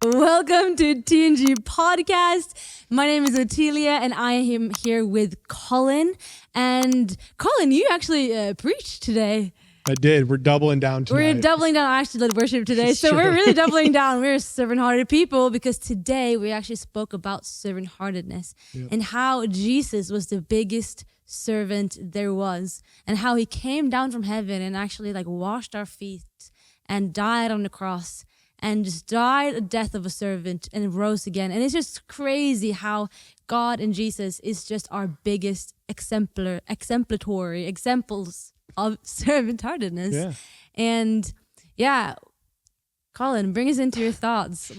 Welcome to TNG Podcast. My name is Otilie and I am here with Colin. And Colin, you actually preached today. I did. We're doubling down tonight. We're doubling down. I actually led worship today. It's so true. we're really doubling down. We're servant-hearted people because today we actually spoke about servant-heartedness and how Jesus was the biggest servant there was and how he came down from heaven and actually washed our feet and died on the cross and just died a death of a servant and rose again. And it's just crazy how God and Jesus is just our biggest exemplatory examples of servant-heartedness. Yeah. And yeah, Colin, bring us into your thoughts.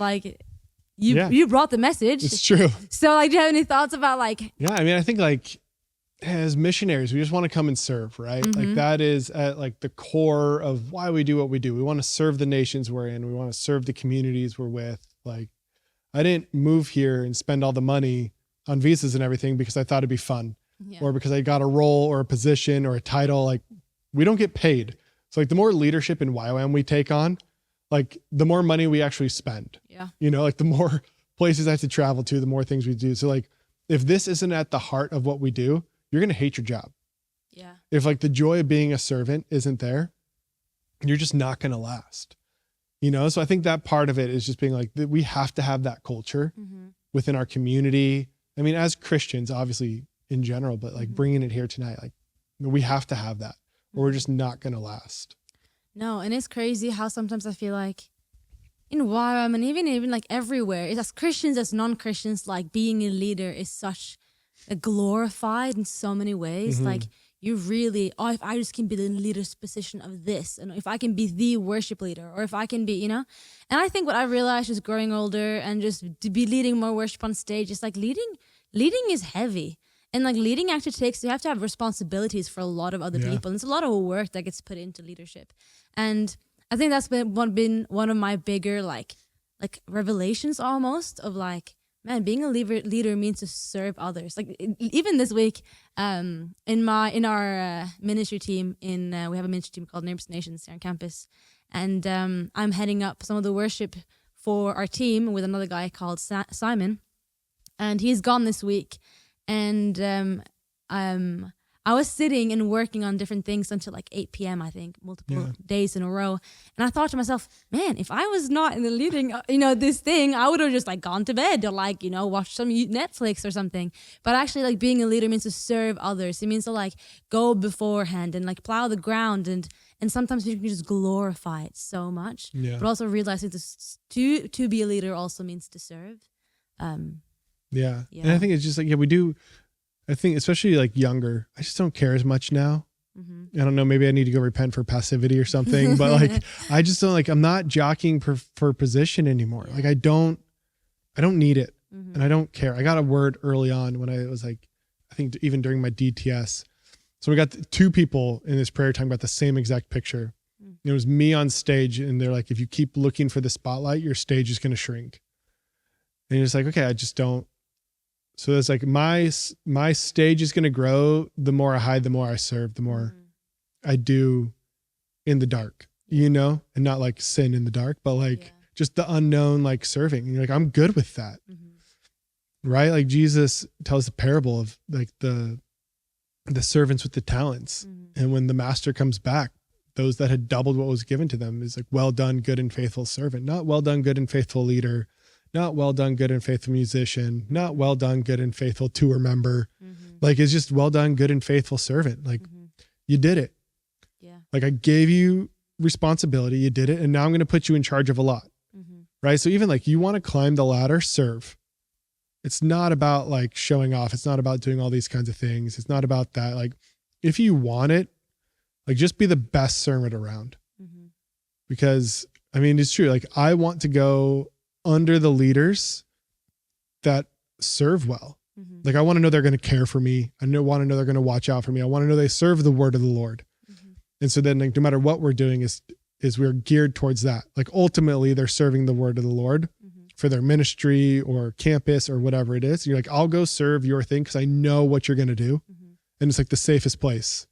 You brought the message. It's true. So do you have any thoughts about Yeah, I mean, I think as missionaries, we just want to come and serve, right? Mm-hmm. That is at the core of why we do what we do. We want to serve the nations we're in. We want to serve the communities we're with. I didn't move here and spend all the money on visas and everything because I thought it'd be fun or because I got a role or a position or a title. We don't get paid. So the more leadership in YWAM we take on, the more money we actually spend. Yeah. The more places I have to travel to, the more things we do. So if this isn't at the heart of what we do, you're going to hate your job. Yeah. If the joy of being a servant isn't there, you're just not going to last. So I think that part of it is just being we have to have that culture within our community. I mean, as Christians, obviously in general, but bringing it here tonight, we have to have that or we're just not going to last. No, and it's crazy how sometimes I feel in YWAM and even everywhere, as Christians, as non-Christians, being a leader is such glorified in so many ways. You really, if I just can be the leader's position of this, and if I can be the worship leader, or if I can be, and I think what I realized is growing older and just to be leading more worship on stage is leading is heavy. And leading actually you have to have responsibilities for a lot of other people. And it's a lot of work that gets put into leadership. And I think that's been one of my bigger revelations almost of man, being a leader means to serve others. Even this week, in our ministry team, we have a ministry team called Neighbors Nations here on campus, and I'm heading up some of the worship for our team with another guy called Simon, and he's gone this week, and I was sitting and working on different things until 8 p.m. I think, multiple days in a row. And I thought to myself, man, if I was not in the leading, this thing, I would have just gone to bed or watched some Netflix or something. But actually being a leader means to serve others. It means to go beforehand and plow the ground. And sometimes you can just glorify it so much. Yeah. But also realizing to be a leader also means to serve. Yeah. And I think it's just we do. I think especially younger, I just don't care as much now. I don't know, maybe I need to go repent for passivity or something, but I just don't I'm not jockeying for position anymore. Yeah. I don't need it and I don't care. I got a word early on when I was I think even during my DTS. So we got two people in this prayer talking about the same exact picture. It was me on stage and they're if you keep looking for the spotlight, your stage is going to shrink. And you're just okay, I just don't. So it's my stage is going to grow. The more I hide, the more I serve, the more I do in the dark, and not sin in the dark, but just the unknown, serving. And you're I'm good with that. Right? Jesus tells the parable of the servants with the talents. And when the master comes back, those that had doubled what was given to them is well done, good and faithful servant, not well done, good and faithful leader. Not well done, good and faithful musician. Not well done, good and faithful tour member. It's just well done, good and faithful servant. You did it. Yeah. I gave you responsibility. You did it. And now I'm going to put you in charge of a lot. Right. So even you want to climb the ladder, serve. It's not about showing off. It's not about doing all these kinds of things. It's not about that. If you want it, just be the best servant around. Because it's true. I want to go under the leaders that serve well. I want to know they're going to care for me. I want to know they're going to watch out for me. I want to know they serve the word of the Lord. And so then no matter what we're doing is we're geared towards that. Ultimately they're serving the word of the Lord for their ministry or campus or whatever it is. You're I'll go serve your thing because I know what you're going to do. And it's the safest place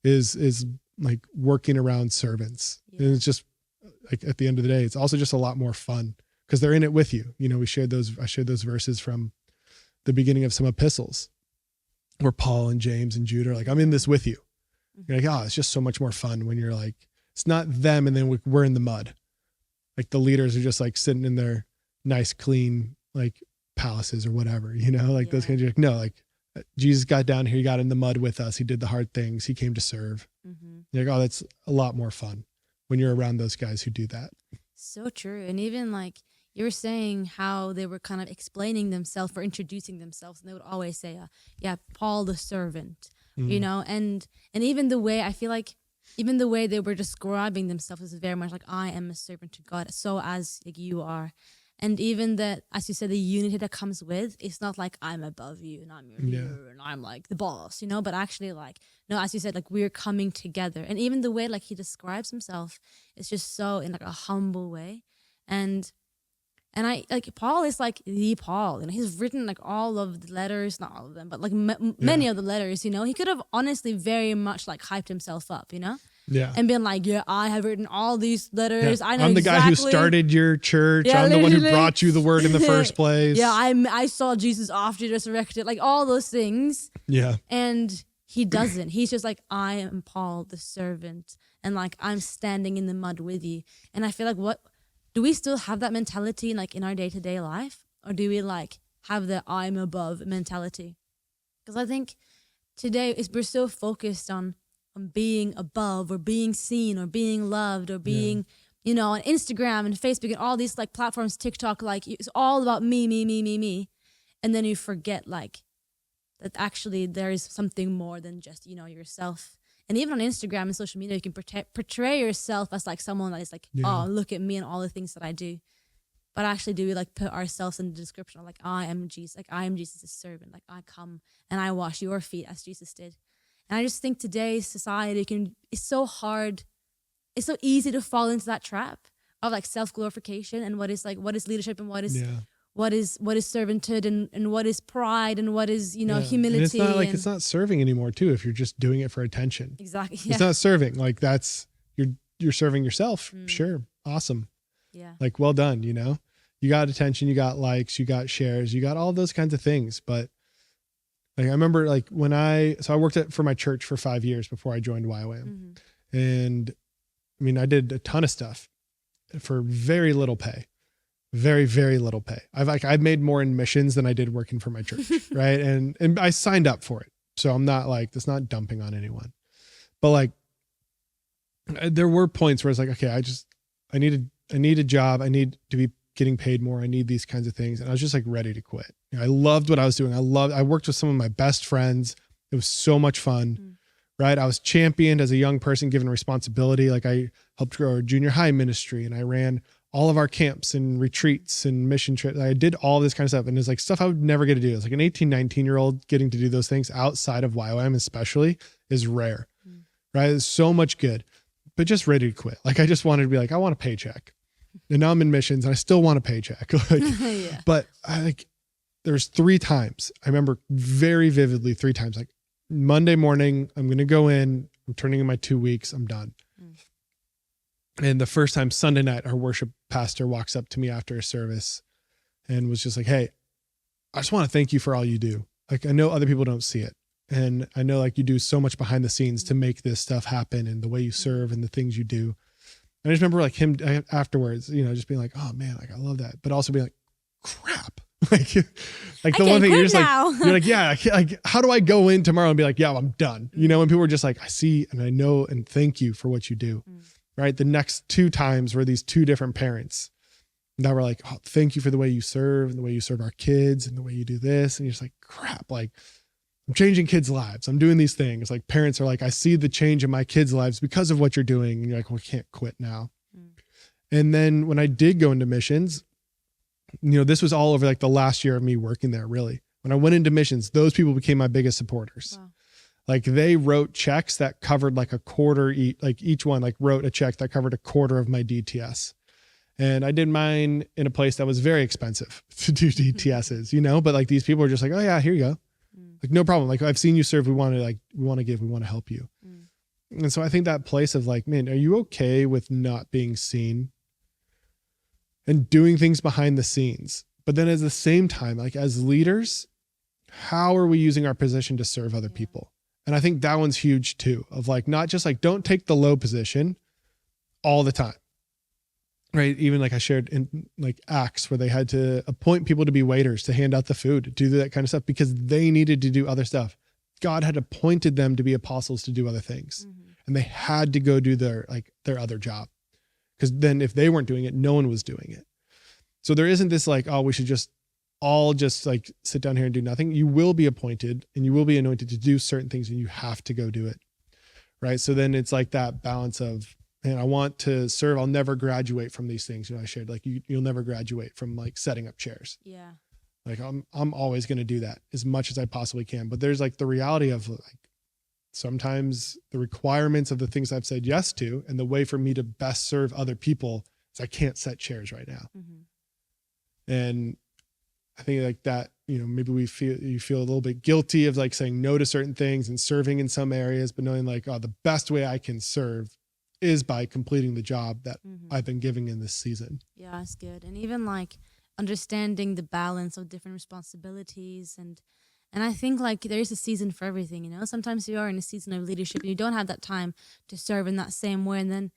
is working around servants. And it's just at the end of the day, it's also just a lot more fun because they're in it with you. I shared those verses from the beginning of some epistles where Paul and James and Jude are like, I'm in this with you. You're like, it's just so much more fun when you're like, it's not them and then we're in the mud. Like the leaders are just like sitting in their nice, clean, like palaces or whatever, those kinds of, like, no, like Jesus got down here, he got in the mud with us. He did the hard things. He came to serve. You're like, that's a lot more fun when you're around those guys who do that. So true. And even like you were saying how they were kind of explaining themselves or introducing themselves. And they would always say, Paul the servant, and even the way I feel like, even the way they were describing themselves is very much like, I am a servant to God, so as like you are. And even that, as you said, the unity that comes with, it's not like I'm above you and I'm your leader and I'm like the boss, but actually like, no, as you said, like we're coming together. And even the way like he describes himself is just so in like a humble way. And I like Paul is like the Paul, he's written like all of the letters, not all of them, but like many of the letters, he could have honestly very much like hyped himself up, and been like, I have written all these letters. I know I'm the guy who started your church. I'm the one who brought you the word in the first place. I saw Jesus after he resurrected, like all those things. And he doesn't. He's just like, I am Paul, the servant, and like I'm standing in the mud with you. And I feel like do we still have that mentality like in our day-to-day life? Or do we like have the I'm above mentality? Because I think today we're so focused on being above or being seen or being loved or being, on Instagram and Facebook and all these like platforms, TikTok, like it's all about me. And then you forget like that actually there is something more than just, yourself. And even on Instagram and social media, you can portray yourself as like someone that is like, oh, look at me and all the things that I do. But actually, do we like put ourselves in the description of like, I am Jesus, like I am Jesus' servant, like I come and I wash your feet as Jesus did. And I just think today's society it's so hard. It's so easy to fall into that trap of like self-glorification and what is leadership and what is servanthood and what is pride and what is, humility. And it's not like, it's not serving anymore too, if you're just doing it for attention. Exactly. Yeah. It's not serving. Like you're serving yourself. Sure. Awesome. Yeah. Like, well done. You got attention, you got likes, you got shares, you got all those kinds of things. But like, I remember like I worked for my church for 5 years before I joined YWAM. And I mean, I did a ton of stuff for very little pay, very, very little pay. I've made more in missions than I did working for my church. Right. And I signed up for it. So I'm not like, that's not dumping on anyone, but like there were points where it's like, okay, I need a job. I need to be getting paid more. I need these kinds of things. And I was just like ready to quit. I loved what I was doing. I worked with some of my best friends. It was so much fun, right? I was championed as a young person, given responsibility. Like I helped grow our junior high ministry and I ran all of our camps and retreats and mission trips. I did all this kind of stuff. And it's like stuff I would never get to do. It's like an 18, 19-year-old getting to do those things outside of YWAM especially is rare, right? It's so much good, but just ready to quit. Like I just wanted to be like, I want a paycheck. And now I'm in missions and I still want a paycheck. Like, but there's 3 times. I remember very vividly 3 times, like Monday morning, I'm going to go in, I'm turning in my 2 weeks, I'm done. And the first time Sunday night, our worship pastor walks up to me after a service and was just like, hey, I just want to thank you for all you do. Like, I know other people don't see it. And I know like you do so much behind the scenes to make this stuff happen and the way you serve and the things you do. And I just remember like him afterwards, just being like, oh man, like I love that. But also being like, crap. like the one thing you're just now. Like, you're like, yeah, like how do I go in tomorrow and be like, yeah, I'm done. When people are just like, I see and I know and thank you for what you do. Right. The next 2 times were these 2 different parents that were like, oh, thank you for the way you serve and the way you serve our kids and the way you do this. And you're just like, crap, like I'm changing kids' lives. I'm doing these things. Like parents are like, I see the change in my kids' lives because of what you're doing. And you're like, well, we can't quit now. And then when I did go into missions, this was all over like the last year of me working there, really. When I went into missions, those people became my biggest supporters. Wow. Like they wrote checks that covered like a quarter, each one like wrote a check that covered a quarter of my DTS. And I did mine in a place that was very expensive to do DTSs, but like these people were just like, oh yeah, here you go. Like, no problem. Like I've seen you serve. We want to give, we want to help you. And so I think that place of like, man, are you okay with not being seen? and doing things behind the scenes. But then at the same time, like as leaders, how are we using our position to serve other people? And I think that one's huge too, of like, not just like, don't take the low position all the time, right? Even like I shared in like Acts, where they had to appoint people to be waiters, to hand out the food, to do that kind of stuff, because they needed to do other stuff. God had appointed them to be apostles, to do other things. And they had to go do their other job. Because then if they weren't doing it, no one was doing it. So there isn't this like, oh, we should just all just like sit down here and do nothing. You will be appointed and you will be anointed to do certain things, and you have to go do it. Right. So then it's like that balance of, man, I want to serve. I'll never graduate from these things. I shared like you'll never graduate from like setting up chairs. Yeah. Like I'm always going to do that as much as I possibly can. But there's like the reality of like, sometimes the requirements of the things I've said yes to, and the way for me to best serve other people is I can't set chairs right now. And I think like that, maybe you feel a little bit guilty of like saying no to certain things and serving in some areas, but knowing like, oh, the best way I can serve is by completing the job that I've been giving in this season. Yeah, that's good. And even like understanding the balance of different responsibilities. And I think like there is a season for everything, sometimes you are in a season of leadership and you don't have that time to serve in that same way. And then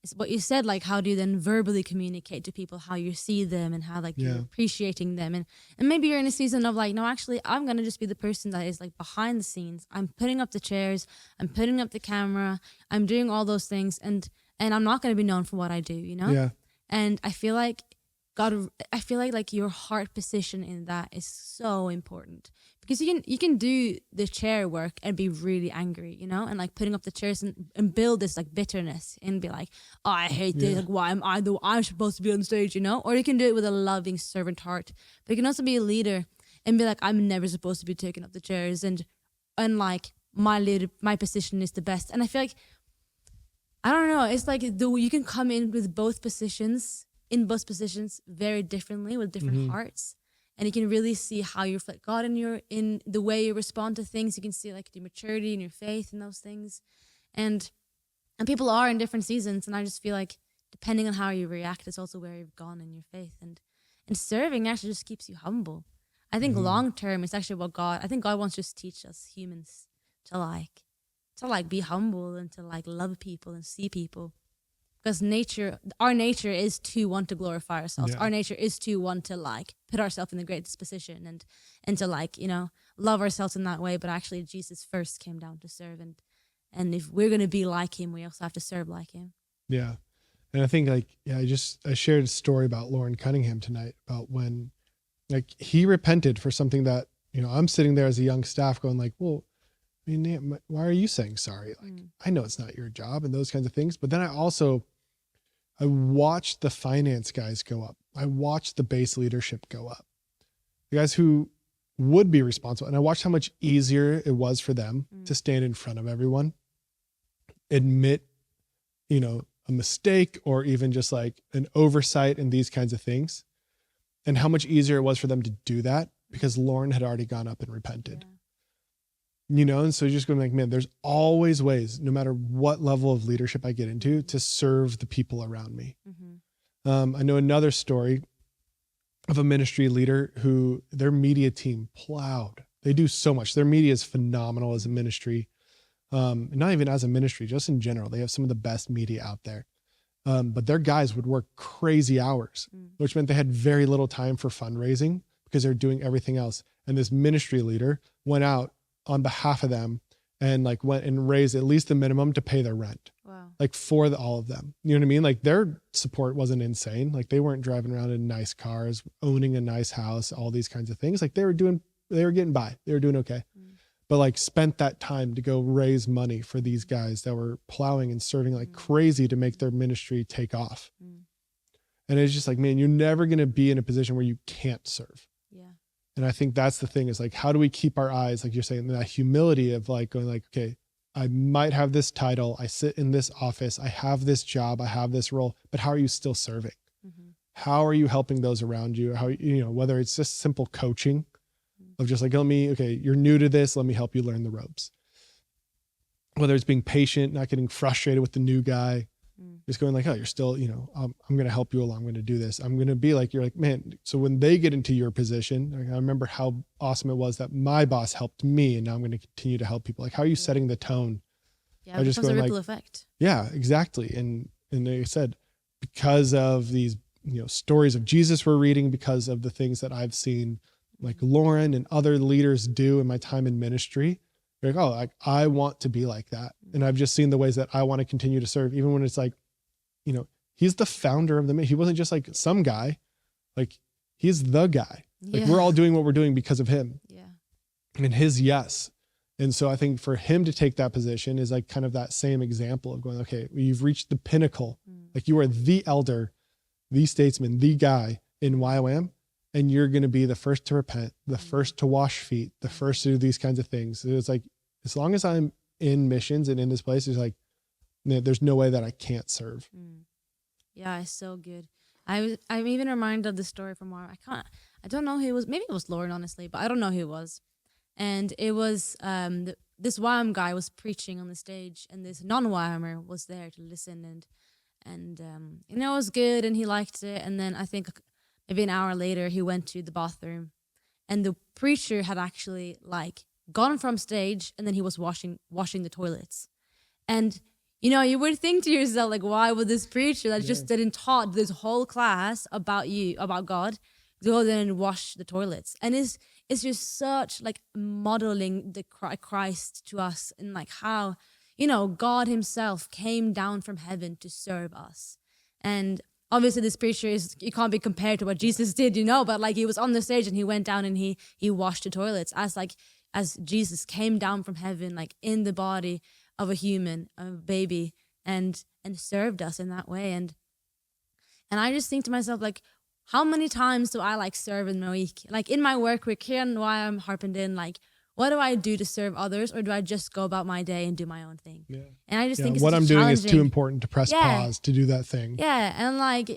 it's what you said, like, how do you then verbally communicate to people how you see them and how like you're appreciating them? And maybe you're in a season of like, no, actually, I'm going to just be the person that is like behind the scenes. I'm putting up the chairs. I'm putting up the camera. I'm doing all those things. And I'm not going to be known for what I do, Yeah. And I feel like like your heart position in that is so important, because you can do the chair work and be really angry, and like putting up the chairs and build this like bitterness and be like, oh, I hate this. Like, why am I I'm supposed to be on stage, Or you can do it with a loving servant heart. But you can also be a leader and be like, I'm never supposed to be taking up the chairs, and like my position is the best. And I feel like, I don't know, it's like you can come in with both positions very differently, with different hearts, and you can really see how you reflect God in the way you respond to things. You can see like your maturity and your faith in those things, and people are in different seasons, and I just feel like depending on how you react, it's also where you've gone in your faith, and serving actually just keeps you humble. I think long term, it's actually what I think God wants to just teach us humans to like be humble and to like love people and see people. Because our nature is to want to glorify ourselves. Our nature is to want to like put ourselves in the greatest position and to like, love ourselves in that way. But actually Jesus first came down to serve. And if we're going to be like him, we also have to serve like him. Yeah. And I think like, I shared a story about Lauren Cunningham tonight about when like he repented for something that, I'm sitting there as a young staff going like, well, I mean, why are you saying sorry? Like, I know it's not your job and those kinds of things. But then I watched the finance guys go up. I watched the base leadership go up. The guys who would be responsible. And I watched how much easier it was for them to stand in front of everyone, admit, a mistake, or even just like an oversight and these kinds of things. And how much easier it was for them to do that because Lauren had already gone up and repented. And so you're just going like, man, there's always ways, no matter what level of leadership I get into, to serve the people around me. I know another story of a ministry leader who their media team plowed. They do so much. Their media is phenomenal as a ministry. Not even as a ministry, just in general. They have some of the best media out there. But their guys would work crazy hours, which meant they had very little time for fundraising because they're doing everything else. And this ministry leader went out on behalf of them and like went and raised at least the minimum to pay their rent. Wow. Like for all of them, you know what I mean? Like their support wasn't insane. Like they weren't driving around in nice cars, owning a nice house, all these kinds of things. Like they were getting by, they were doing okay. But like spent that time to go raise money for these guys that were plowing and serving like crazy to make their ministry take off. And it's just like, man, you're never going to be in a position where you can't serve. And I think that's the thing, is like, how do we keep our eyes, like you're saying, that humility of like going like, okay, I might have this title, I sit in this office, I have this job, I have this role, but how are you still serving? How are you helping those around you? How, whether it's just simple coaching of just like, okay, you're new to this, let me help you learn the ropes. Whether it's being patient, not getting frustrated with the new guy, Just going like, oh, you're still, I'm going to help you along. I'm going to do this. I'm going to be like, you're like, man. So when they get into your position, like, I remember how awesome it was that my boss helped me, and now I'm going to continue to help people. Like, how are you setting the tone? Yeah, it becomes a ripple effect. Yeah, exactly. And they said, because of these, stories of Jesus we're reading, because of the things that I've seen, like Lauren and other leaders do in my time in ministry, you're like, oh, like, I want to be like that. And I've just seen the ways that I want to continue to serve, even when it's like, he's the founder of he wasn't just like some guy, like he's the guy. Like we're all doing what we're doing because of him. Yeah. And his yes. And so I think for him to take that position is like kind of that same example of going, okay, you've reached the pinnacle. Like you are the elder, the statesman, the guy in YWAM, and you're going to be the first to repent, the first to wash feet, the first to do these kinds of things. It's like, as long as I'm in missions and in this place, it's like, there's no way that I can't serve. Yeah, it's so good. I'm even reminded of the story from where I don't know who it was. Maybe it was Lauren, honestly, but I don't know who it was. And it was this YWAM guy was preaching on the stage, and this non-YWAMer was there to listen, and it was good, and he liked it. And then I think maybe an hour later, he went to the bathroom, and the preacher had actually like gone from stage, and then he was washing the toilets. And you would think to yourself, like, why would this preacher that just didn't taught this whole class about God, go there and wash the toilets? And it's just such like modeling the Christ to us, and like how, God himself came down from heaven to serve us. And obviously this preacher you can't be compared to what Jesus did, but like he was on the stage and he went down and he washed the toilets as Jesus came down from heaven, like in the body of a human, a baby, and served us in that way. And I just think to myself, like, how many times do I like serve in my week? Like in my work week here in YWAM Harpenden, like what do I do to serve others, or do I just go about my day and do my own thing? Yeah. And I just think it's what I'm doing is too important to press pause to do that thing. Yeah, and like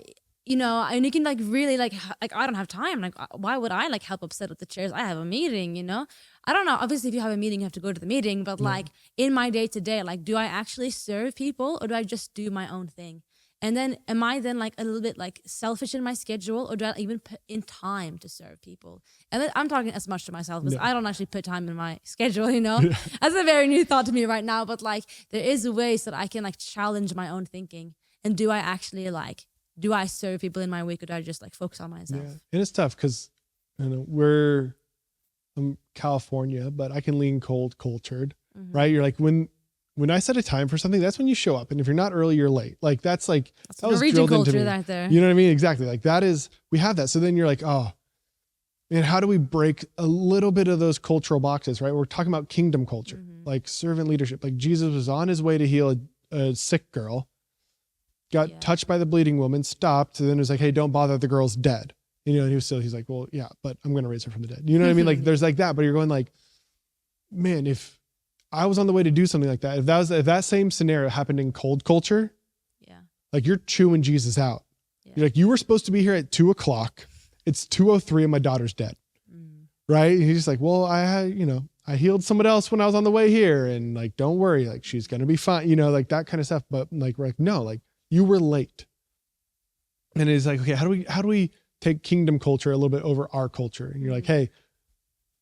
and you can like really like I don't have time. Like why would I like help upset with the chairs? I have a meeting, I don't know. Obviously, if you have a meeting, you have to go to the meeting. But like in my day to day, like do I actually serve people, or do I just do my own thing? And then am I then like a little bit like selfish in my schedule, or do I even put in time to serve people? And then I'm talking as much to myself because I don't actually put time in my schedule, That's a very new thought to me right now. But like there is ways that I can like challenge my own thinking. And do I actually do I serve people in my week, or do I just like focus on myself? Yeah. And it's tough because I'm California, but I can lean cold cultured, right? You're like, when I set a time for something, that's when you show up. And if you're not early, you're late. Like that was drilled into me. Right there. You know what I mean? Exactly. Like we have that. So then you're like, oh, man, how do we break a little bit of those cultural boxes, right? We're talking about kingdom culture, like servant leadership. Like Jesus was on his way to heal a sick girl, got touched by the bleeding woman, stopped, and then was like, hey, don't bother, the girl's dead. And he's like, well, yeah, but I'm going to raise her from the dead. You know what I mean? Like there's like that, but you're going like, man, if I was on the way to do something like that, if that same scenario happened in cold culture, like you're chewing Jesus out. Yeah. You're like, you were supposed to be here at 2:00. It's 2:03 and my daughter's dead. Right. And he's just like, well, I healed someone else when I was on the way here, and like, don't worry, like she's going to be fine, like that kind of stuff. But like, we're like, no, like you were late. And it's like, okay, how do we take kingdom culture a little bit over our culture? And you're like, hey,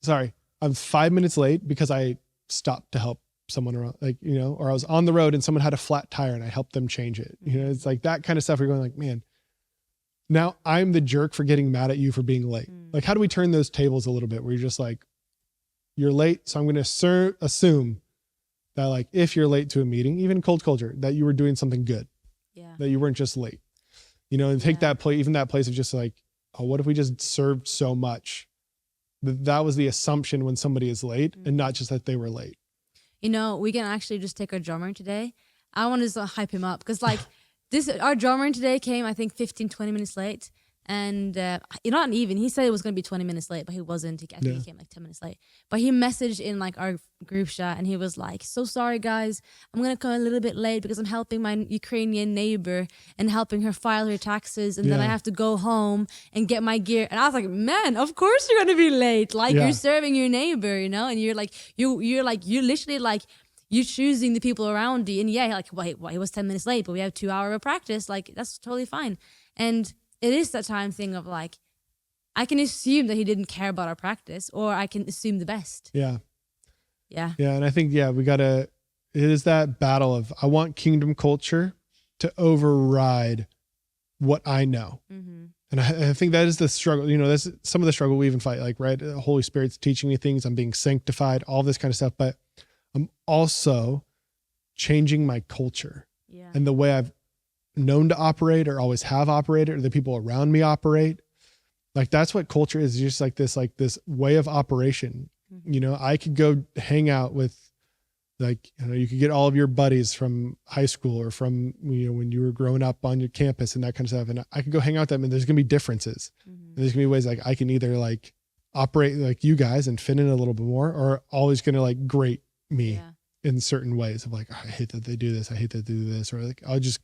sorry, I'm 5 minutes late because I stopped to help someone around, like, or I was on the road and someone had a flat tire and I helped them change it. It's like that kind of stuff. You're going like, man, now I'm the jerk for getting mad at you for being late. Like, how do we turn those tables a little bit where you're just like, you're late. So I'm going to assume that like, if you're late to a meeting, even cold culture, that you were doing something good, that you weren't just late, and take that place, even that place of just like, oh, what if we just served so much? That was the assumption when somebody is late, and not just that they were late. We can actually just take our drummer today. I want to hype him up because like our drummer today came, I think 15, 20 minutes late. And not even, he said it was going to be 20 minutes late, but he wasn't. I think he came like 10 minutes late. But he messaged in like our group chat, and he was like, so sorry guys, I'm going to come a little bit late because I'm helping my Ukrainian neighbor and helping her file her taxes, and then I have to go home and get my gear. And I was like, man, of course you're going to be late. Like you're serving your neighbor, and you're like, you're literally like, you're choosing the people around you. And yeah, like, wait, he was 10 minutes late, but we have 2 hours of practice. Like, that's totally fine. And it is that time thing of like, I can assume that he didn't care about our practice, or I can assume the best. Yeah. Yeah. Yeah. And I think, it is that battle of, I want kingdom culture to override what I know. Mm-hmm. And I think that is the struggle. That's some of the struggle we even fight, like, right? The Holy Spirit's teaching me things. I'm being sanctified, all this kind of stuff. But I'm also changing my culture and the way I've known to operate or always have operated, or the people around me operate. Like, that's what culture is, just like this way of operation. Mm-hmm. I could go hang out with, you could get all of your buddies from high school or from, when you were growing up on your campus and that kind of stuff. And I could go hang out with them, and there's going to be differences. Mm-hmm. And there's going to be ways like I can either like operate like you guys and fit in a little bit more, or always going to like grate me in certain ways of like, oh, I hate that they do this. I hate that they do this. Or like, I'll just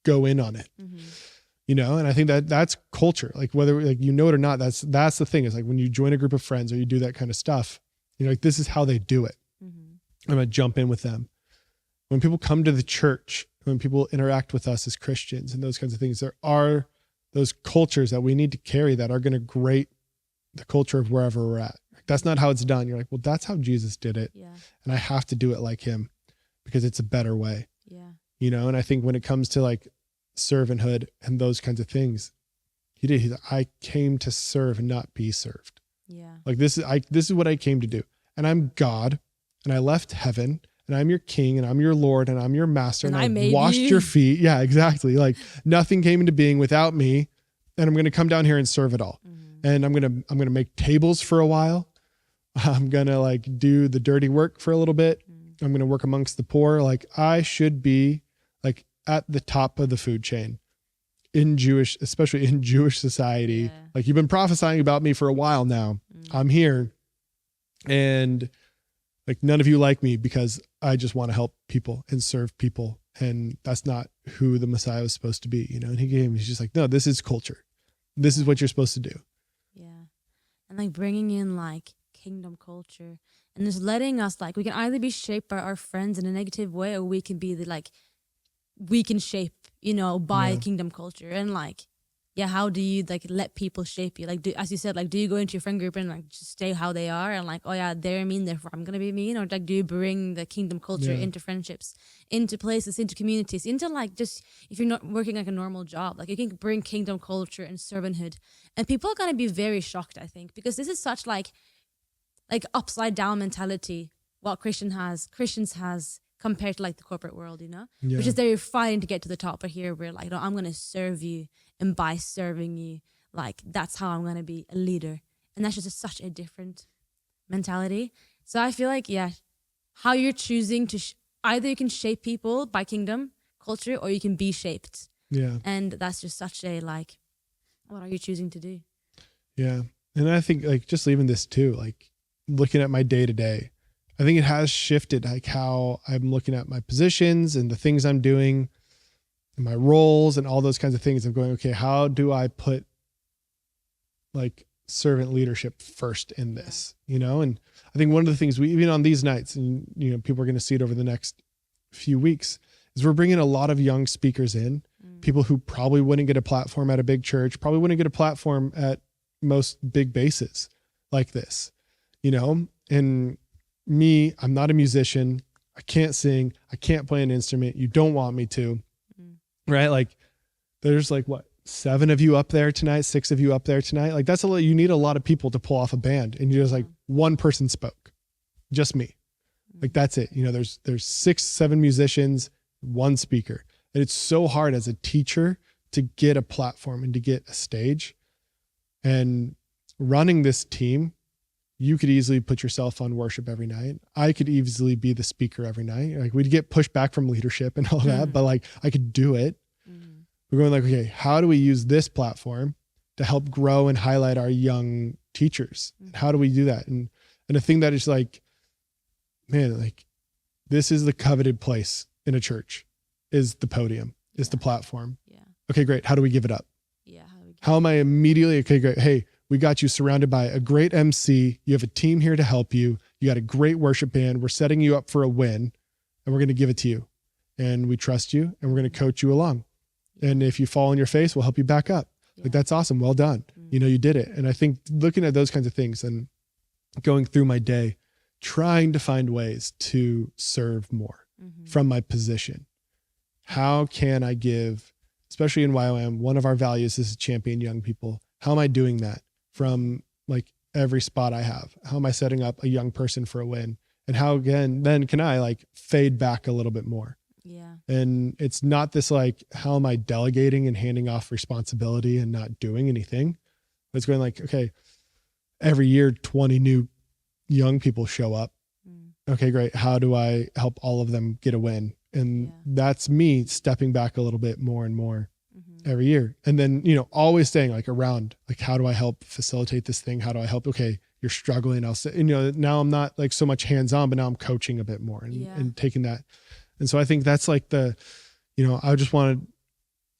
go in on it, and I think that's culture. Like, whether like, it or not, that's the thing, is like, when you join a group of friends or you do that kind of stuff, like, this is how they do it. I'm going to jump in with them. When people come to the church, when people interact with us as Christians and those kinds of things, there are those cultures that we need to carry that are going to grate the culture of wherever we're at. That's not how it's done. You're like, well, that's how Jesus did it. Yeah. And I have to do it like him because it's a better way. Yeah. And I think when it comes to like servanthood and those kinds of things, I came to serve and not be served. Yeah. Like, this is what I came to do. And I'm God. And I left heaven, and I'm your king, and I'm your Lord, and I'm your master, and I washed your feet. Yeah, exactly. Like, nothing came into being without me, and I'm going to come down here and serve it all. And I'm going to make tables for a while. I'm going to like do the dirty work for a little bit. I'm going to work amongst the poor. Like, I should be like at the top of the food chain especially in Jewish society. Yeah. Like, you've been prophesying about me for a while now. I'm here, and like, none of you like me because I just want to help people and serve people. And that's not who the Messiah was supposed to be, And he's just like, no, this is culture. This is what you're supposed to do. Yeah. And like bringing in like kingdom culture and just letting us, like, we can either be shaped by our friends in a negative way, or we can be we can shape, by kingdom culture. And like, how do you like let people shape you? Like, as you said, like, do you go into your friend group and like just stay how they are and like, oh yeah, they're mean, therefore I'm gonna be mean? Or like, do you bring the kingdom culture into friendships, into places, into communities, into like, just if you're not working like a normal job, like, you can bring kingdom culture and servanthood, and people are gonna be very shocked, I think, because this is such like upside down mentality what Christians has compared to like the corporate world, which is they're fighting to get to the top. But here we're like, no, I'm going to serve you. And by serving you, like, that's how I'm going to be a leader. And that's just such a different mentality. So I feel like, how you're choosing to, either you can shape people by kingdom culture, or you can be shaped. Yeah. And that's just such a like, what are you choosing to do? Yeah. And I think like just leaving this too, like looking at my day to day, I think it has shifted like how I'm looking at my positions and the things I'm doing and my roles and all those kinds of things. I'm going, okay, how do I put like servant leadership first in this, And I think one of the things even on these nights, and, people are going to see it over the next few weeks, is we're bringing a lot of young speakers in, people who probably wouldn't get a platform at a big church, probably wouldn't get a platform at most big bases like this, and me, I'm not a musician. I can't sing. I can't play an instrument. You don't want me to, right? Like there's like 7 of you up there tonight, 6 of you up there tonight. Like that's a lot. You need a lot of people to pull off a band, and you're just like one person spoke, just me. Like that's it. There's 6, 7 musicians, 1 speaker. And it's so hard as a teacher to get a platform and to get a stage. And running this team, you could easily put yourself on worship every night. I could easily be the speaker every night. Like we'd get pushed back from leadership and all that, but like I could do it. We're going like, okay, how do we use this platform to help grow and highlight our young teachers? And how do we do that? And a thing that is like, man, like this is the coveted place in a church, is the podium, is the platform. Yeah. Okay, great. How do we give it up? Yeah. How am I immediately, okay, great. Hey, we got you surrounded by a great MC. You have a team here to help you. You got a great worship band. We're setting you up for a win. and we're going to give it to you. And we trust you, and we're going to coach you along. And if you fall on your face, we'll help you back up. Yeah. Like, that's awesome. Well done. You did it. And I think looking at those kinds of things and going through my day, trying to find ways to serve more from my position. How can I give, especially in YWAM, one of our values is to champion young people. How am I doing that from like every spot I have? How am I setting up a young person for a win? And how, again, then can I like fade back a little bit more? Yeah. And it's not this like, how am I delegating and handing off responsibility and not doing anything? But it's going like, okay, every year, 20 new young people show up. Okay, great. How do I help all of them get a win? And that's me stepping back a little bit more and more every year. And then, always staying like around, like, how do I help facilitate this thing? How do I help? Okay, you're struggling. I'll say, now I'm not like so much hands-on, but now I'm coaching a bit more and taking that. And so I think that's like I just wanted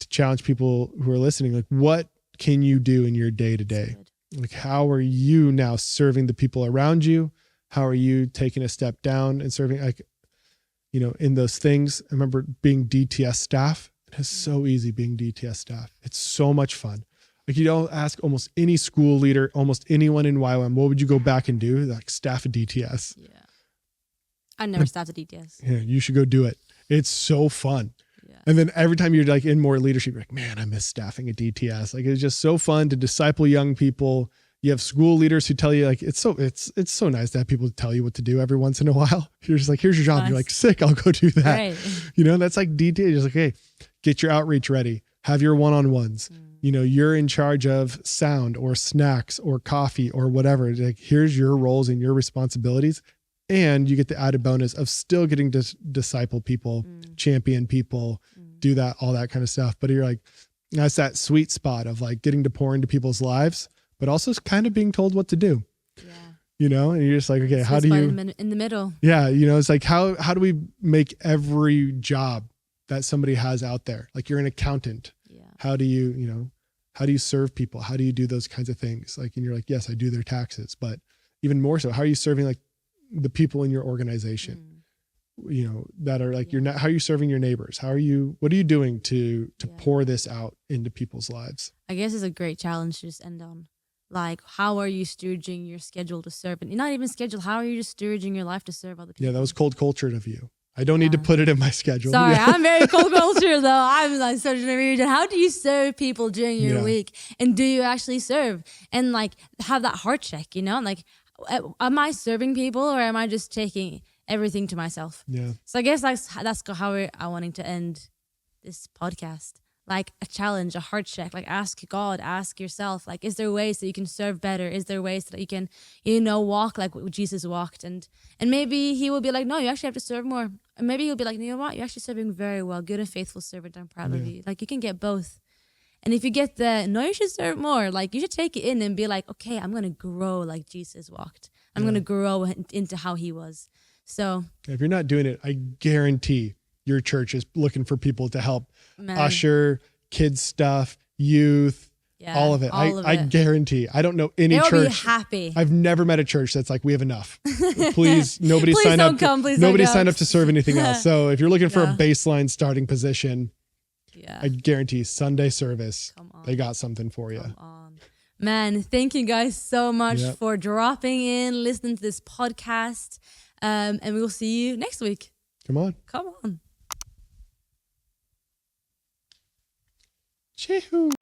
to challenge people who are listening, like, what can you do in your day to day? Like, how are you now serving the people around you? How are you taking a step down and serving, like, in those things? I remember being DTS staff. It is so easy being DTS staff. It's so much fun. Like, you don't ask almost any school leader, almost anyone in YWAM, what would you go back and do? Like, staff a DTS. Yeah. I never staffed a DTS. Yeah, you should go do it. It's so fun. Yeah. And then every time you're like in more leadership, you're like, man, I miss staffing a DTS. Like, it's just so fun to disciple young people. You have school leaders who tell you, like, it's so nice to have people tell you what to do every once in a while. You're just like, here's your job. Nice. You're like, sick, I'll go do that. Right. That's like DTS. You're just like, hey, get your outreach ready. Have your one-on-ones. You're in charge of sound or snacks or coffee or whatever. Like, here's your roles and your responsibilities. And you get the added bonus of still getting to disciple people, champion people, do that, all that kind of stuff. But you're like, that's that sweet spot of like getting to pour into people's lives, but also kind of being told what to do. Yeah. And you're just like, okay, how do you in the middle? Yeah. It's like, how do we make every job that somebody has out there? Like, you're an accountant. Yeah. How do you serve people? How do you do those kinds of things? Like, and you're like, yes, I do their taxes, but even more so, how are you serving like the people in your organization, that are like, how are you serving your neighbors? What are you doing to pour this out into people's lives? I guess it's a great challenge to just end on. Like, how are you stewarding your schedule to serve? And not even schedule, how are you just stewarding your life to serve other people? Yeah, that was cold cultured of you. I don't need to put it in my schedule. Sorry, I'm very cold culture though. I'm like such an region. How do you serve people during your week? And do you actually serve? And like, have that heart check, like, am I serving people or am I just taking everything to myself? Yeah. So I guess that's how I'm wanting to end this podcast. Like, a challenge, a heart check. Like, ask God, ask yourself. Like, is there ways that you can serve better? Is there ways that you can, walk like Jesus walked? And maybe he will be like, no, you actually have to serve more. And maybe he'll be like, you know what? You're actually serving very well. Good and faithful servant. I'm proud of you. Like, you can get both. And if you get you should serve more, like, you should take it in and be like, okay, I'm going to grow like Jesus walked. I'm going to grow into how he was. So if you're not doing it, I guarantee your church is looking for people to help usher, kids stuff, youth, all of it. I guarantee. I don't know any church. They'll be happy. I've never met a church that's like, we have enough. Please, nobody sign up. Nobody signed up to serve anything else. So if you're looking for a baseline starting position, I guarantee Sunday service, they got something for you. Man, thank you guys so much for dropping in, listening to this podcast. And we will see you next week. Come on. Come on. Chee-hoo.